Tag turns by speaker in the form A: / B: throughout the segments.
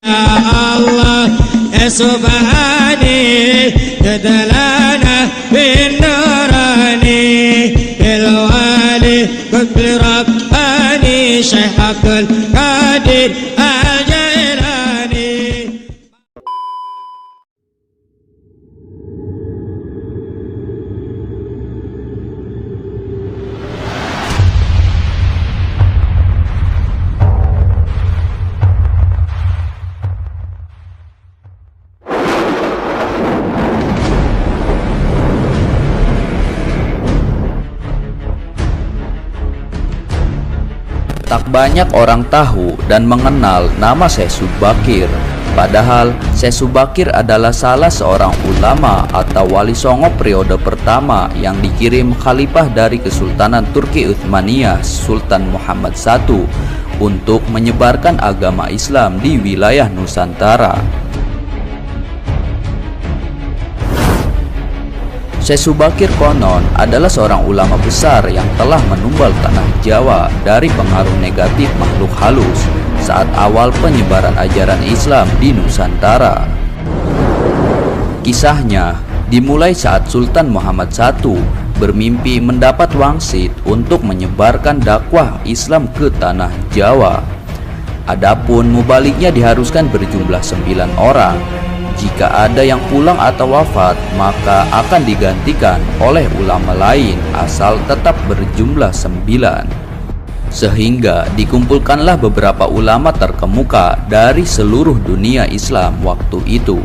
A: Allah subhani jadalana bin nurani bil wali qutb rabbani Syekh Abdul Qadir Al-Jailani.
B: Tak banyak orang tahu dan mengenal nama Syekh Subakir. Padahal Syekh Subakir adalah salah seorang ulama atau wali songo periode pertama yang dikirim khalifah dari Kesultanan Turki Utsmaniyah Sultan Muhammad I untuk menyebarkan agama Islam di wilayah Nusantara. Syekh Subakir konon adalah seorang ulama besar yang telah menumbal tanah Jawa dari pengaruh negatif makhluk halus saat awal penyebaran ajaran Islam di Nusantara. Kisahnya dimulai saat Sultan Muhammad I bermimpi mendapat wangsit untuk menyebarkan dakwah Islam ke tanah Jawa. Adapun mubaliknya diharuskan berjumlah 9 orang. Jika ada yang pulang atau wafat, maka akan digantikan oleh ulama lain asal tetap berjumlah 9. Sehingga dikumpulkanlah beberapa ulama terkemuka dari seluruh dunia Islam waktu itu.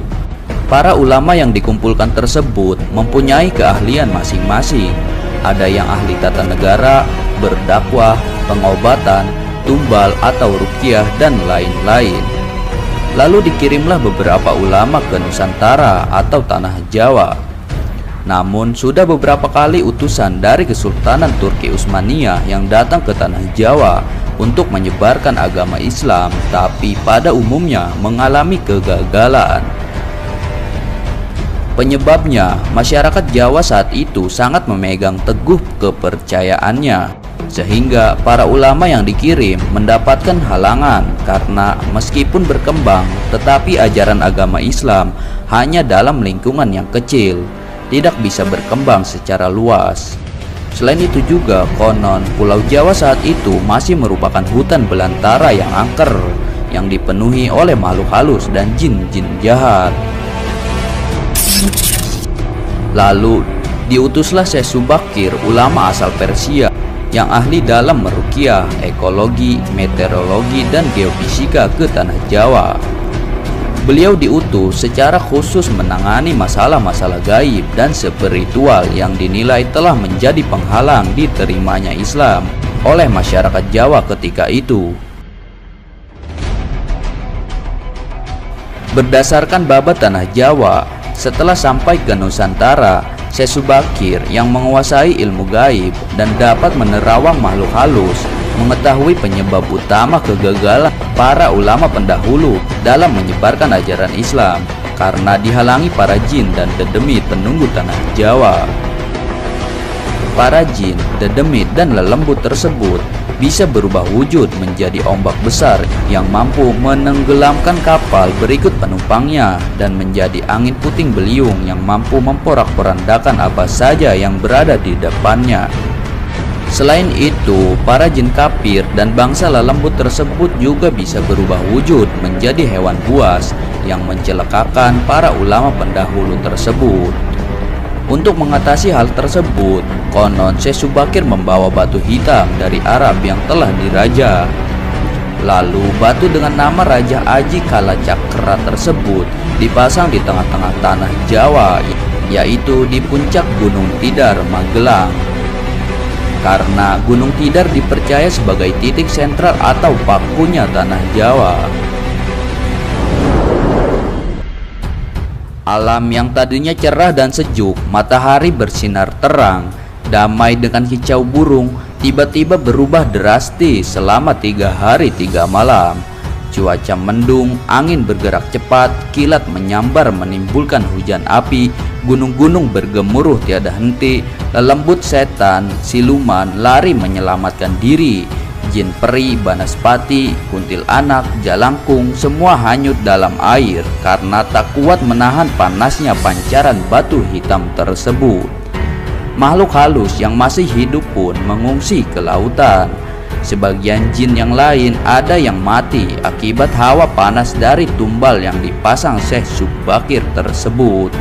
B: Para ulama yang dikumpulkan tersebut mempunyai keahlian masing-masing. Ada yang ahli tata negara, berdakwah, pengobatan, tumbal atau ruqyah, dan lain-lain. Lalu dikirimlah beberapa ulama ke Nusantara atau tanah Jawa. Namun sudah beberapa kali utusan dari Kesultanan Turki Utsmaniyah yang datang ke tanah Jawa untuk menyebarkan agama Islam, tapi pada umumnya mengalami kegagalan. Penyebabnya, masyarakat Jawa saat itu sangat memegang teguh kepercayaannya, sehingga para ulama yang dikirim mendapatkan halangan karena meskipun berkembang, tetapi ajaran agama Islam hanya dalam lingkungan yang kecil, tidak bisa berkembang secara luas. Selain itu juga konon Pulau Jawa saat itu masih merupakan hutan belantara yang angker, yang dipenuhi oleh makhluk halus dan jin-jin jahat. Lalu diutuslah Syekh Subakir, ulama asal Persia yang ahli dalam meruqyah, ekologi, meteorologi, dan geofisika ke tanah Jawa. Beliau diutus secara khusus menangani masalah-masalah gaib dan spiritual yang dinilai telah menjadi penghalang diterimanya Islam oleh masyarakat Jawa ketika itu. Berdasarkan babat tanah Jawa, setelah sampai ke Nusantara, Syekh Subakir yang menguasai ilmu gaib dan dapat menerawang makhluk halus mengetahui penyebab utama kegagalan para ulama pendahulu dalam menyebarkan ajaran Islam karena dihalangi para jin dan dedemit penunggu tanah Jawa. Para jin, dedemit, dan lelembut tersebut bisa berubah wujud menjadi ombak besar yang mampu menenggelamkan kapal berikut penumpangnya dan menjadi angin puting beliung yang mampu memporak-porandakan apa saja yang berada di depannya. Selain itu, para jin kafir dan bangsa lelembut tersebut juga bisa berubah wujud menjadi hewan buas yang mencelakakan para ulama pendahulu tersebut. Untuk mengatasi hal tersebut, konon Syekh Subakir membawa batu hitam dari Arab yang telah dirajah. Lalu batu dengan nama Raja Aji Kalacakra tersebut dipasang di tengah-tengah tanah Jawa, yaitu di puncak Gunung Tidar, Magelang. Karena Gunung Tidar dipercaya sebagai titik sentral atau pakunya tanah Jawa. Alam yang tadinya cerah dan sejuk, matahari bersinar terang, damai dengan kicau burung, tiba-tiba berubah drastis selama 3 hari 3 malam. Cuaca mendung, angin bergerak cepat, kilat menyambar menimbulkan hujan api, gunung-gunung bergemuruh tiada henti, lelembut setan, siluman lari menyelamatkan diri, Jin peri, banaspati, kuntilanak, jalangkung semua hanyut dalam air karena tak kuat menahan panasnya pancaran batu hitam tersebut. Makhluk halus yang masih hidup pun mengungsi ke lautan. Sebagian jin yang lain ada yang mati akibat hawa panas dari tumbal yang dipasang Syekh Subakir tersebut.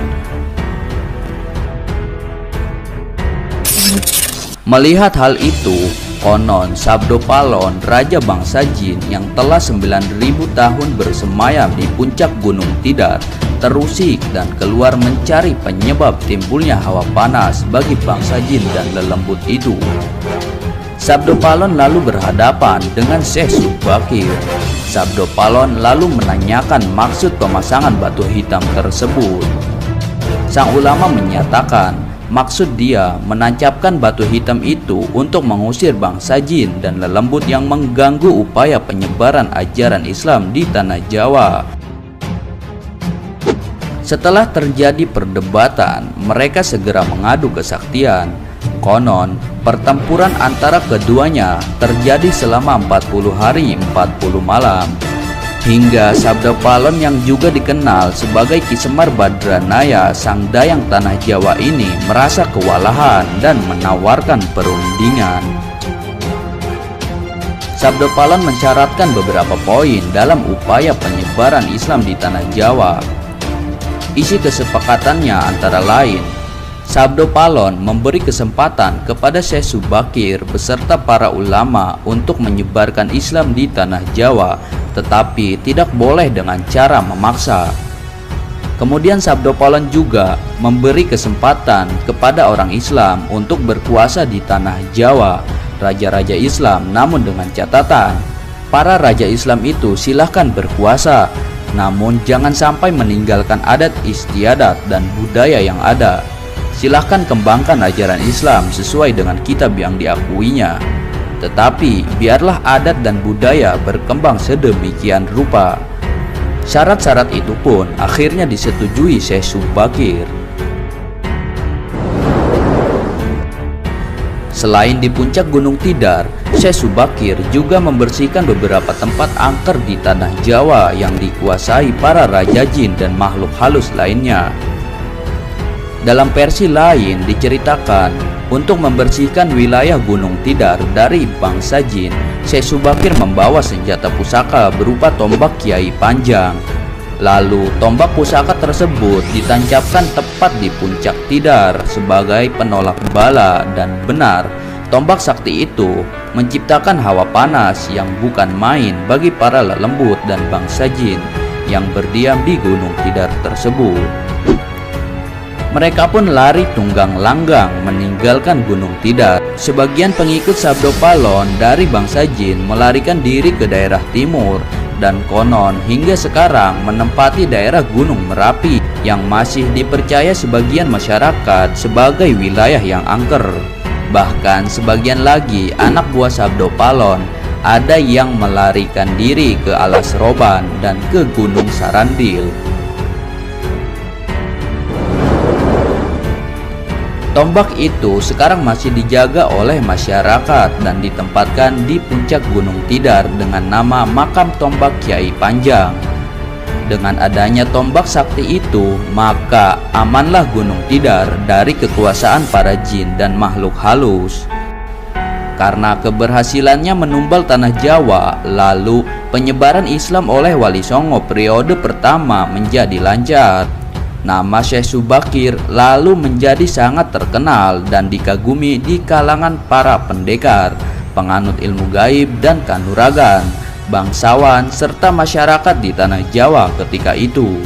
B: Melihat hal itu, konon Sabdopalon, raja bangsa jin yang telah 9.000 tahun bersemayam di puncak Gunung Tidar, terusik dan keluar mencari penyebab timbulnya hawa panas bagi bangsa jin dan lelembut itu. Sabdopalon lalu berhadapan dengan Syekh Subakir. Sabdopalon lalu menanyakan maksud pemasangan batu hitam tersebut. Sang ulama menyatakan maksud dia menancapkan batu hitam itu untuk mengusir bangsa jin dan lelembut yang mengganggu upaya penyebaran ajaran Islam di tanah Jawa. Setelah terjadi perdebatan, mereka segera mengadu kesaktian. Konon, pertempuran antara keduanya terjadi selama 40 hari 40 malam. Hingga Sabdopalon yang juga dikenal sebagai Ki Semar Badranaya, sang dayang tanah Jawa ini merasa kewalahan dan menawarkan perundingan. Sabdopalon mensyaratkan beberapa poin dalam upaya penyebaran Islam di tanah Jawa. Isi kesepakatannya antara lain, Sabdopalon memberi kesempatan kepada Syekh Subakir beserta para ulama untuk menyebarkan Islam di tanah Jawa, tetapi tidak boleh dengan cara memaksa. Kemudian Sabdopalon juga memberi kesempatan kepada orang Islam untuk berkuasa di tanah Jawa, raja-raja Islam, namun dengan catatan, para raja Islam itu silahkan berkuasa, namun jangan sampai meninggalkan adat istiadat dan budaya yang ada. Silahkan kembangkan ajaran Islam sesuai dengan kitab yang diakuinya, tetapi biarlah adat dan budaya berkembang sedemikian rupa. Syarat-syarat itu pun akhirnya disetujui Syekh Subakir. Selain di puncak Gunung Tidar, Syekh Subakir juga membersihkan beberapa tempat angker di tanah Jawa yang dikuasai para raja jin dan makhluk halus lainnya. Dalam versi lain diceritakan, untuk membersihkan wilayah Gunung Tidar dari bangsa jin, Syekh Subakir membawa senjata pusaka berupa tombak Kiai Panjang. Lalu tombak pusaka tersebut ditancapkan tepat di puncak Tidar sebagai penolak bala, dan benar, tombak sakti itu menciptakan hawa panas yang bukan main bagi para lelembut dan bangsa jin yang berdiam di Gunung Tidar tersebut. Mereka pun lari tunggang langgang meninggalkan Gunung Tidar. Sebagian pengikut Sabdopalon dari bangsa jin melarikan diri ke daerah timur, dan konon hingga sekarang menempati daerah Gunung Merapi yang masih dipercaya sebagian masyarakat sebagai wilayah yang angker. Bahkan sebagian lagi anak buah Sabdopalon ada yang melarikan diri ke Alas Roban dan ke Gunung Sarandil. Tombak itu sekarang masih dijaga oleh masyarakat dan ditempatkan di puncak Gunung Tidar dengan nama Makam Tombak Kiai Panjang. Dengan adanya tombak sakti itu, maka amanlah Gunung Tidar dari kekuasaan para jin dan makhluk halus. Karena keberhasilannya menumbal tanah Jawa, lalu penyebaran Islam oleh Wali Songo periode pertama menjadi lancar. Nama Syekh Subakir lalu menjadi sangat terkenal dan dikagumi di kalangan para pendekar, penganut ilmu gaib dan kanuragan, bangsawan serta masyarakat di tanah Jawa ketika itu.